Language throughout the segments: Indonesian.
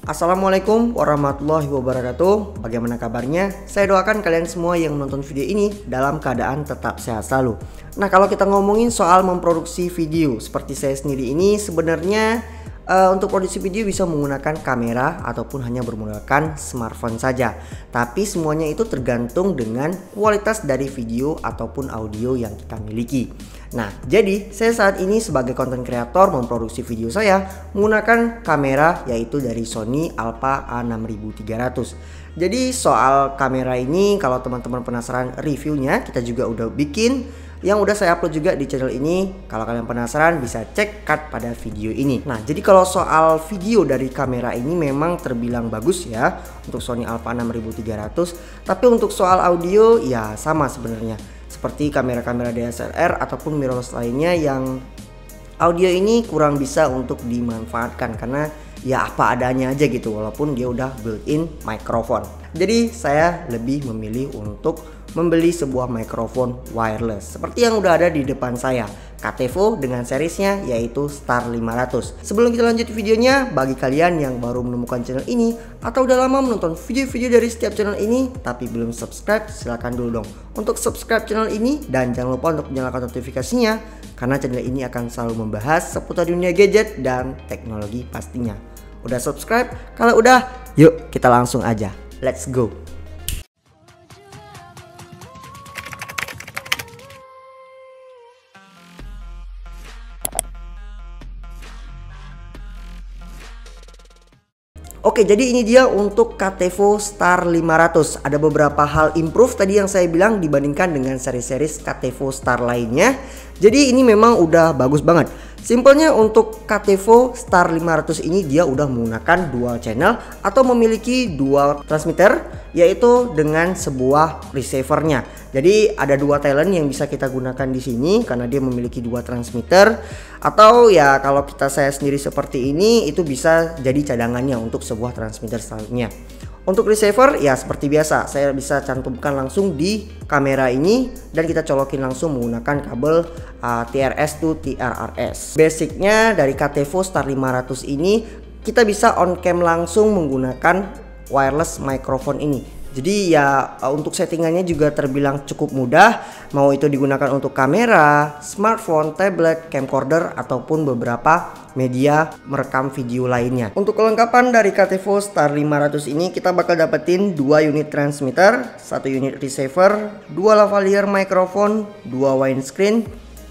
Assalamualaikum warahmatullahi wabarakatuh. Bagaimana kabarnya? Saya doakan kalian semua yang menonton video ini dalam keadaan tetap sehat selalu. Nah, kalau kita ngomongin soal memproduksi video seperti saya sendiri ini, sebenarnya untuk produksi video bisa menggunakan kamera ataupun hanya bermodalkan smartphone saja. Tapi semuanya itu tergantung dengan kualitas dari video ataupun audio yang kita miliki. Nah, jadi saya saat ini sebagai content creator memproduksi video saya menggunakan kamera yaitu dari Sony Alpha A6300. Jadi soal kamera ini, kalau teman-teman penasaran reviewnya, kita juga udah bikin yang udah saya upload juga di channel ini. Kalau kalian penasaran bisa cek cut pada video ini. Nah, jadi kalau soal video dari kamera ini memang terbilang bagus ya untuk Sony Alpha 6300. Tapi untuk soal audio ya sama sebenarnya, seperti kamera-kamera DSLR ataupun mirrorless lainnya yang audio ini kurang bisa untuk dimanfaatkan karena ya apa adanya aja gitu, walaupun dia udah built-in microphone. Jadi saya lebih memilih untuk membeli sebuah mikrofon wireless seperti yang udah ada di depan saya, Catevo dengan seriesnya yaitu Star 500. Sebelum kita lanjut videonya, bagi kalian yang baru menemukan channel ini atau udah lama menonton video-video dari setiap channel ini tapi belum subscribe, silahkan dulu dong untuk subscribe channel ini dan jangan lupa untuk menyalakan notifikasinya karena channel ini akan selalu membahas seputar dunia gadget dan teknologi pastinya. Udah subscribe? Kalau udah, yuk kita langsung aja. Let's go. Oke, jadi ini dia untuk Catevo Star 500. Ada beberapa hal improve tadi yang saya bilang dibandingkan dengan seri-seri Catevo Star lainnya. Jadi ini memang udah bagus banget. Simpelnya untuk Catevo Star 500 ini dia udah menggunakan dual channel atau memiliki dual transmitter, yaitu dengan sebuah receivernya. Jadi ada dua talent yang bisa kita gunakan di sini karena dia memiliki dua transmitter. Atau ya kalau saya sendiri seperti ini, itu bisa jadi cadangannya untuk sebuah transmitter selanjutnya. Untuk receiver ya seperti biasa, saya bisa cantumkan langsung di kamera ini dan kita colokin langsung menggunakan kabel TRS to TRRS. Basicnya dari Catevo Star 500 ini kita bisa on cam langsung menggunakan wireless microphone ini. Jadi ya untuk settingannya juga terbilang cukup mudah, mau itu digunakan untuk kamera, smartphone, tablet, camcorder ataupun beberapa media merekam video lainnya. Untuk kelengkapan dari Catevo Star 500 ini kita bakal dapetin 2 unit transmitter, 1 unit receiver, 2 lavalier microphone, 2 windscreen,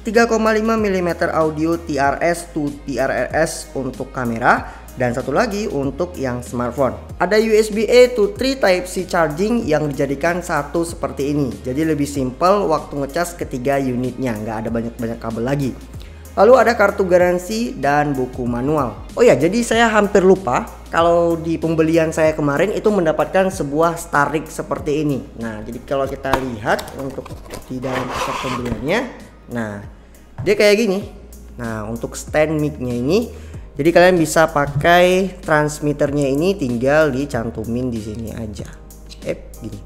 3,5 mm audio TRS to TRRS untuk kamera, dan satu lagi untuk yang smartphone. Ada USB-A to 3 Type-C charging yang dijadikan satu seperti ini. Jadi lebih simple waktu ngecas ketiga unitnya, nggak ada banyak-banyak kabel lagi. Lalu ada kartu garansi dan buku manual. Oh ya, jadi saya hampir lupa kalau di pembelian saya kemarin itu mendapatkan sebuah Starlink seperti ini. Nah, jadi kalau kita lihat untuk di dalam paket pembeliannya, nah dia kayak gini. Nah, untuk stand mic-nya ini, jadi kalian bisa pakai transmitternya ini tinggal dicantumin di sini aja. Gini.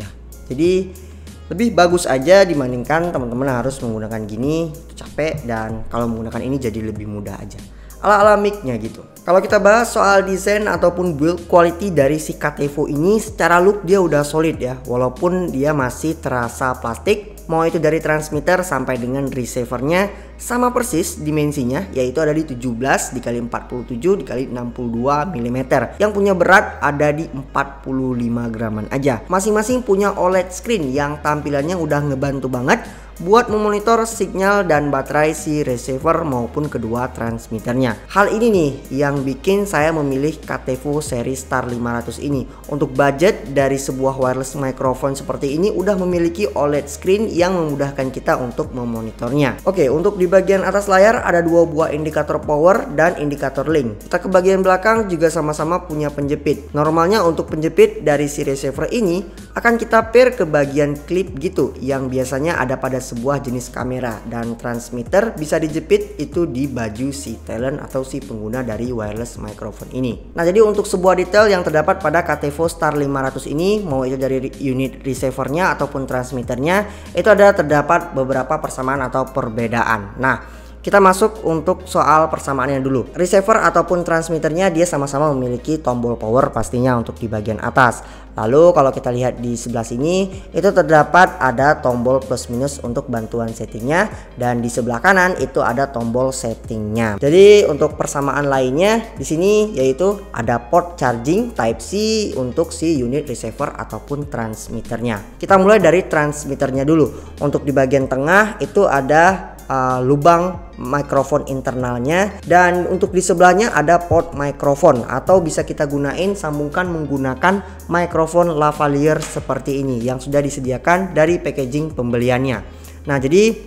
Ya, jadi lebih bagus aja dibandingkan teman-teman harus menggunakan gini, capek, dan kalau menggunakan ini jadi lebih mudah aja. Ala-ala mic-nya gitu. Kalau kita bahas soal desain ataupun build quality dari si Catevo ini, secara look dia udah solid ya, walaupun dia masih terasa plastik. Mau itu dari transmitter sampai dengan receivernya sama persis dimensinya, yaitu ada di 17 dikali 47 dikali 62 mm. Yang punya berat ada di 45 graman aja. Masing-masing punya OLED screen yang tampilannya udah ngebantu banget buat memonitor sinyal dan baterai si receiver maupun kedua transmitternya. Hal ini nih yang bikin saya memilih Catevo seri Star 500 ini. Untuk budget dari sebuah wireless microphone seperti ini udah memiliki OLED screen yang memudahkan kita untuk memonitornya. Oke, untuk di bagian atas layar ada dua buah indikator power dan indikator link. Kita ke bagian belakang juga sama-sama punya penjepit. Normalnya untuk penjepit dari si receiver ini akan kita pair ke bagian klip gitu yang biasanya ada pada sebuah jenis kamera, dan transmitter bisa dijepit itu di baju si talent atau si pengguna dari wireless microphone ini. Nah, jadi untuk sebuah detail yang terdapat pada Catevo Star 500 ini, mau itu dari unit receivernya ataupun transmitternya, itu ada terdapat beberapa persamaan atau perbedaan. Nah, kita masuk untuk soal persamaannya dulu. Receiver ataupun transmitternya dia sama-sama memiliki tombol power pastinya untuk di bagian atas. Lalu kalau kita lihat di sebelah sini itu terdapat ada tombol plus minus untuk bantuan settingnya, dan di sebelah kanan itu ada tombol settingnya. Jadi untuk persamaan lainnya di sini yaitu ada port charging Type C untuk si unit receiver ataupun transmitternya. Kita mulai dari transmitternya dulu. Untuk di bagian tengah itu ada lubang mikrofon internalnya, dan untuk di sebelahnya ada port mikrofon, atau bisa kita gunain sambungkan menggunakan mikrofon lavalier seperti ini yang sudah disediakan dari packaging pembeliannya. Nah, jadi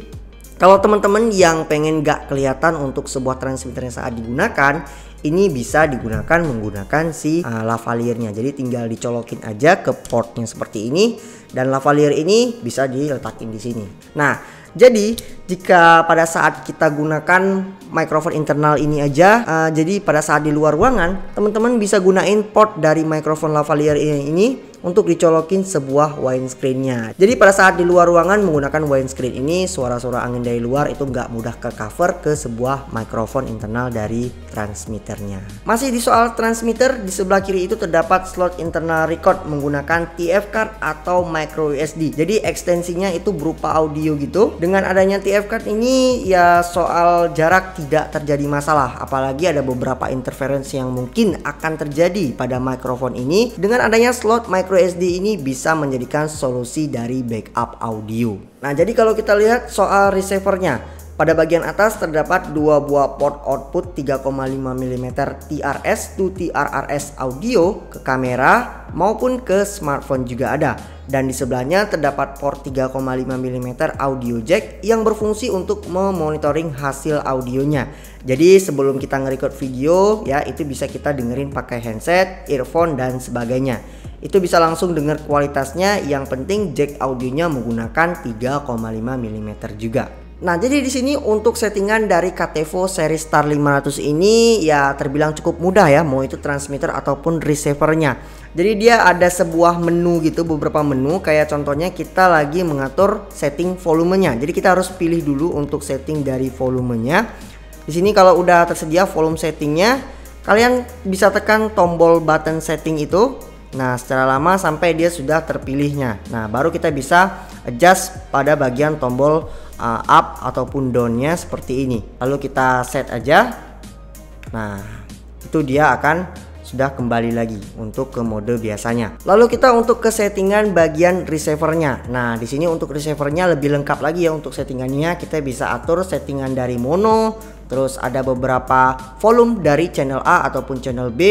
kalau teman-teman yang pengen gak kelihatan untuk sebuah transmitter yang saat digunakan, ini bisa digunakan menggunakan si lavaliernya. Jadi tinggal dicolokin aja ke portnya seperti ini, dan lavalier ini bisa diletakin di sini. Nah, jadi jika pada saat kita gunakan mikrofon internal ini aja, jadi pada saat di luar ruangan teman-teman bisa gunain port dari mikrofon lavalier ini untuk dicolokin sebuah windscreen-nya. Jadi pada saat di luar ruangan menggunakan windscreen ini, suara-suara angin dari luar itu nggak mudah ke cover ke sebuah mikrofon internal dari transmitternya. Masih di soal transmitter, di sebelah kiri itu terdapat slot internal record menggunakan TF card atau micro USB. Jadi ekstensinya itu berupa audio gitu. Dengan adanya TF card ini ya soal jarak tidak terjadi masalah, apalagi ada beberapa interferensi yang mungkin akan terjadi pada mikrofon ini. Dengan adanya slot micro SD ini bisa menjadikan solusi dari backup audio. Nah, jadi kalau kita lihat soal receivernya, pada bagian atas terdapat dua buah port output 3,5 mm TRS to TRRS audio ke kamera maupun ke smartphone juga ada. Dan di sebelahnya terdapat port 3,5 mm audio jack yang berfungsi untuk memonitoring hasil audionya. Jadi sebelum kita nge-record video ya, itu bisa kita dengerin pakai handset, earphone dan sebagainya. Itu bisa langsung dengar kualitasnya, yang penting jack audionya menggunakan 3,5 mm juga. Nah, jadi di sini untuk settingan dari Katevo seri Star 500 ini ya terbilang cukup mudah ya, mau itu transmitter ataupun receivernya. Jadi dia ada sebuah menu gitu, beberapa menu, kayak contohnya kita lagi mengatur setting volumenya. Jadi kita harus pilih dulu untuk setting dari volumenya. Di sini kalau udah tersedia volume settingnya, kalian bisa tekan tombol button setting itu. Nah, secara lama sampai dia sudah terpilihnya. Nah, baru kita bisa adjust pada bagian tombol up ataupun down-nya seperti ini. Lalu kita set aja. Nah, itu dia akan sudah kembali lagi untuk ke mode biasanya. Lalu kita untuk ke settingan bagian receivernya. Nah, di sini untuk receivernya lebih lengkap lagi ya untuk settingannya. Kita bisa atur settingan dari mono, terus ada beberapa volume dari channel A ataupun channel B.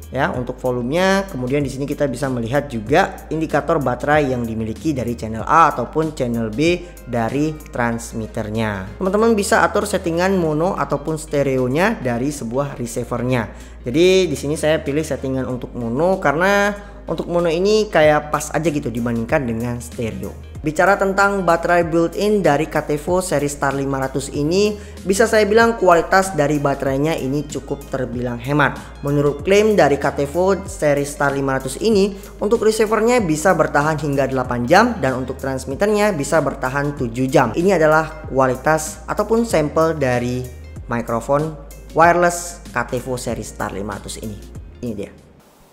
Ya, untuk volumenya. Kemudian di sini kita bisa melihat juga indikator baterai yang dimiliki dari channel A ataupun channel B dari transmitternya. Teman-teman bisa atur settingan mono ataupun stereonya dari sebuah receivernya. Jadi di sini saya pilih settingan untuk mono karena untuk mono ini kayak pas aja gitu dibandingkan dengan stereo. Bicara tentang baterai built-in dari Katevo seri Star 500 ini, bisa saya bilang kualitas dari baterainya ini cukup terbilang hemat. Menurut klaim dari Katevo seri Star 500 ini, untuk receivernya bisa bertahan hingga 8 jam dan untuk transmitternya bisa bertahan 7 jam. Ini adalah kualitas ataupun sampel dari mikrofon wireless Katevo seri Star 500 ini. Ini dia.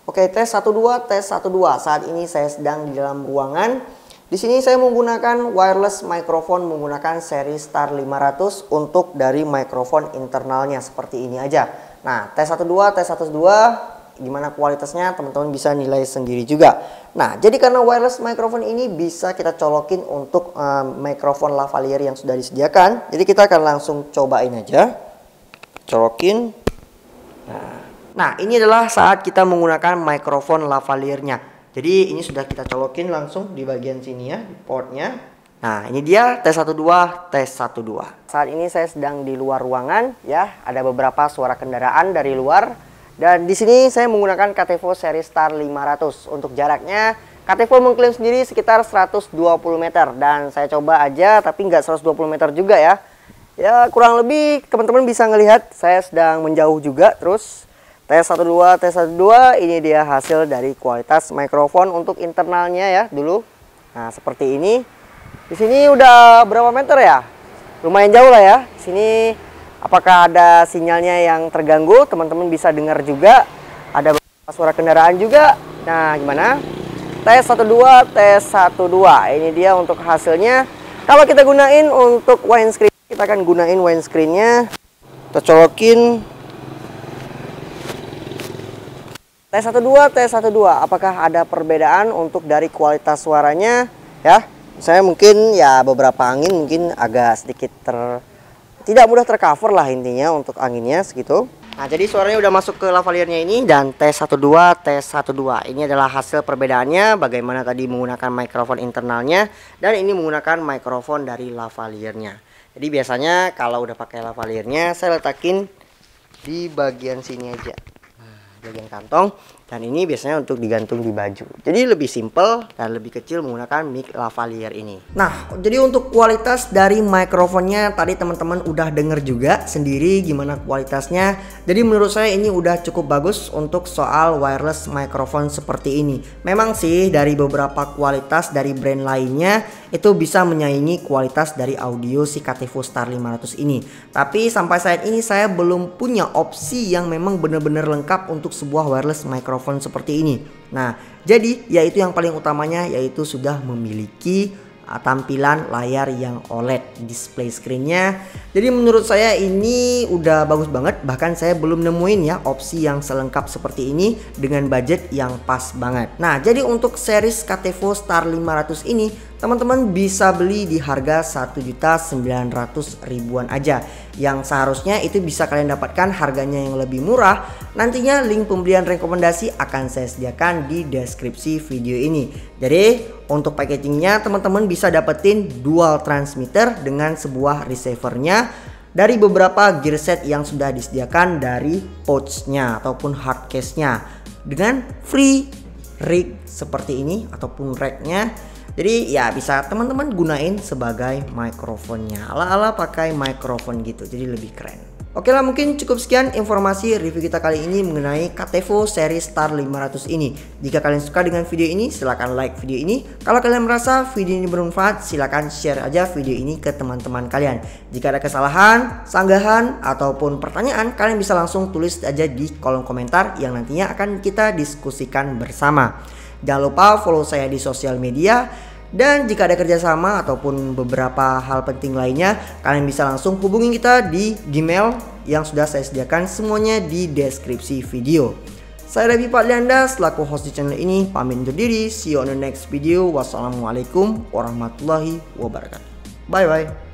Oke, tes 1-2, tes 1-2. Saat ini saya sedang di dalam ruangan. Di sini saya menggunakan wireless mikrofon menggunakan seri Star 500 untuk dari mikrofon internalnya seperti ini aja. Nah, tes 1-2, tes 1-2 gimana kualitasnya teman-teman bisa nilai sendiri juga. Nah, jadi karena wireless mikrofon ini bisa kita colokin untuk mikrofon lavalier yang sudah disediakan. Jadi kita akan langsung cobain aja. Colokin. Nah, ini adalah saat kita menggunakan mikrofon lavaliernya. Jadi ini sudah kita colokin langsung di bagian sini ya, portnya. Nah, ini dia tes 1-2, tes 1-2. Saat ini saya sedang di luar ruangan ya, ada beberapa suara kendaraan dari luar. Dan di sini saya menggunakan Katevo seri Star 500. Untuk jaraknya, Katevo mengklaim sendiri sekitar 120 meter. Dan saya coba aja, tapi nggak 120 meter juga ya. Ya, kurang lebih teman-teman bisa ngelihat saya sedang menjauh juga. Terus tes 1-2, tes 1-2, ini dia hasil dari kualitas mikrofon untuk internalnya ya dulu. Nah, seperti ini. Di sini udah berapa meter ya? lumayan jauh lah ya. Sini apakah ada sinyalnya yang terganggu? Teman-teman bisa dengar juga. Ada suara kendaraan juga. Nah, gimana? Tes 12, tes 12. Ini dia untuk hasilnya. Kalau kita gunain untuk windscreen, kita akan gunain windscreennya. Kita colokin. Tes 12, tes 12. Apakah ada perbedaan untuk dari kualitas suaranya? Ya, saya mungkin ya beberapa angin mungkin agak sedikit tidak mudah tercover lah intinya untuk anginnya segitu. Nah, jadi suaranya udah masuk ke lavaliernya ini dan tes 12, tes 12. Ini adalah hasil perbedaannya bagaimana tadi menggunakan mikrofon internalnya dan ini menggunakan mikrofon dari lavaliernya. Jadi biasanya kalau udah pakai lavaliernya saya letakin di bagian sini aja. Nah, bagian kantong. Dan ini biasanya untuk digantung di baju. Jadi lebih simple dan lebih kecil menggunakan mic lavalier ini. Nah, jadi untuk kualitas dari mikrofonnya tadi teman-teman udah denger juga sendiri gimana kualitasnya. Jadi menurut saya ini udah cukup bagus untuk soal wireless microphone seperti ini. Memang sih dari beberapa kualitas dari brand lainnya itu bisa menyaingi kualitas dari audio si KTVO Star 500 ini. Tapi sampai saat ini saya belum punya opsi yang memang benar-benar lengkap untuk sebuah wireless microphone seperti ini. Nah, jadi yaitu yang paling utamanya yaitu sudah memiliki tampilan layar yang OLED display screennya. Jadi menurut saya ini udah bagus banget. Bahkan saya belum nemuin ya opsi yang selengkap seperti ini dengan budget yang pas banget. Nah, jadi untuk series KTVO Star 500 ini teman-teman bisa beli di harga 1.900.000-an aja. Yang seharusnya itu bisa kalian dapatkan harganya yang lebih murah. Nantinya link pembelian rekomendasi akan saya sediakan di deskripsi video ini. Jadi untuk packagingnya teman-teman bisa dapetin dual transmitter dengan sebuah receivernya dari beberapa gearset yang sudah disediakan dari pouchnya ataupun hard case-nya dengan free rig seperti ini ataupun racknya. Jadi ya bisa teman-teman gunain sebagai mikrofonnya, ala-ala pakai mikrofon gitu, jadi lebih keren. Oke lah, mungkin cukup sekian informasi review kita kali ini mengenai KTVO seri Star 500 ini. Jika kalian suka dengan video ini silahkan like video ini. Kalau kalian merasa video ini bermanfaat silahkan share aja video ini ke teman-teman kalian. Jika ada kesalahan, sanggahan, ataupun pertanyaan kalian bisa langsung tulis aja di kolom komentar yang nantinya akan kita diskusikan bersama. Jangan lupa follow saya di sosial media. Dan jika ada kerjasama ataupun beberapa hal penting lainnya, kalian bisa langsung hubungi kita di Gmail yang sudah saya sediakan semuanya di deskripsi video. Saya Revi Padlianda selaku host di channel ini pamit undur diri. See you on the next video. Wassalamualaikum warahmatullahi wabarakatuh. Bye bye.